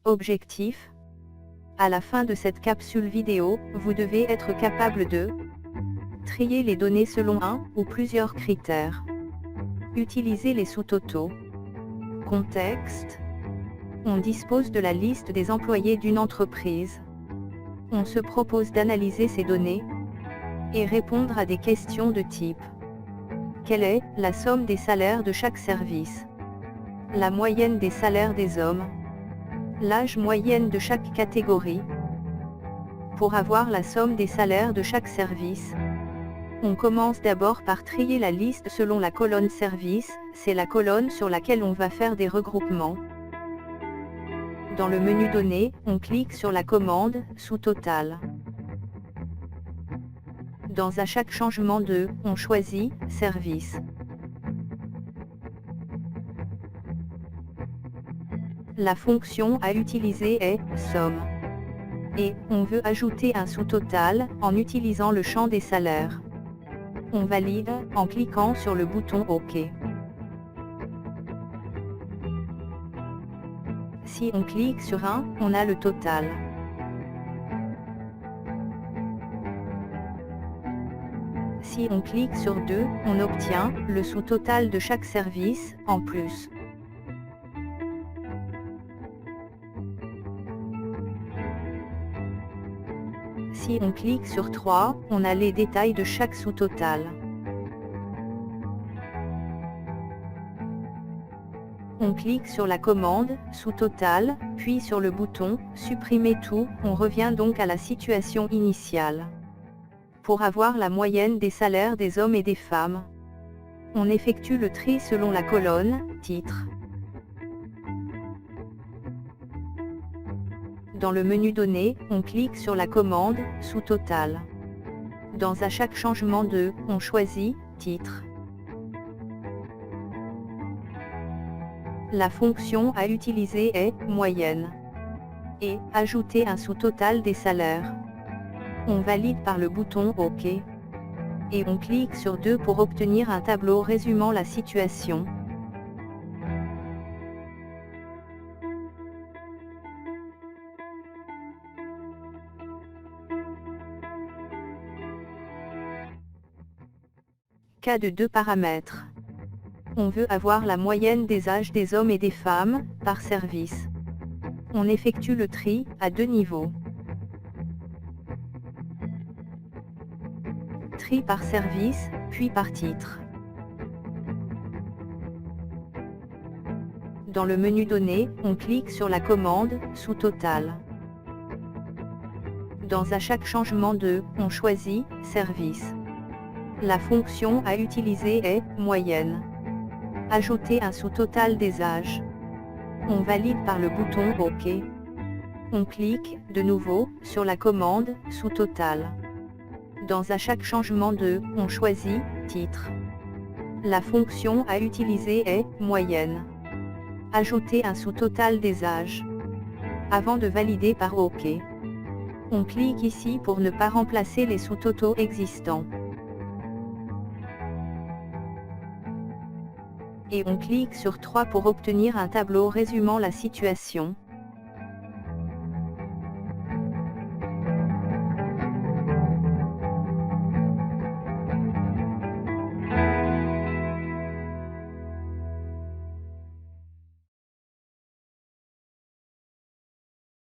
Objectif. À la fin de cette capsule vidéo, vous devez être capable de trier les données selon un ou plusieurs critères. Utiliser les sous-totaux. Contexte. On dispose de la liste des employés d'une entreprise. On se propose d'analyser ces données et répondre à des questions de type: quelle est la somme des salaires de chaque service? La moyenne des salaires des hommes? L'âge moyenne de chaque catégorie? Pour avoir la somme des salaires de chaque service, on commence d'abord par trier la liste selon la colonne service, c'est la colonne sur laquelle on va faire des regroupements. Dans le menu Données, on clique sur la commande sous-total. À chaque changement de, on choisit Service. La fonction à utiliser est Somme. Et on veut ajouter un sous-total en utilisant le champ des salaires. On valide en cliquant sur le bouton OK. Si on clique sur 1, on a le total. Si on clique sur 2, on obtient le sous-total de chaque service, en plus. Si on clique sur 3, on a les détails de chaque sous-total. On clique sur la commande sous-total, puis sur le bouton supprimer tout, on revient donc à la situation initiale. Pour avoir la moyenne des salaires des hommes et des femmes, on effectue le tri selon la colonne titre. Dans le menu Données, on clique sur la commande sous-total. À chaque changement de, on choisit titre. La fonction à utiliser est moyenne. Et ajouter un sous-total des salaires. On valide par le bouton OK. Et on clique sur 2 pour obtenir un tableau résumant la situation. Cas de 2 paramètres. On veut avoir la moyenne des âges des hommes et des femmes, par service. On effectue le tri, à 2 niveaux. Tri par service, puis par titre. Dans le menu Données, on clique sur la commande sous-total. À chaque changement de, on choisit Service. La fonction à utiliser est moyenne. Ajouter un sous-total des âges. On valide par le bouton OK. On clique, de nouveau, sur la commande sous-total. À chaque changement de, on choisit titre. La fonction à utiliser est moyenne. Ajouter un sous-total des âges. Avant de valider par OK. On clique ici pour ne pas remplacer les sous-totaux existants. Et on clique sur 3 pour obtenir un tableau résumant la situation.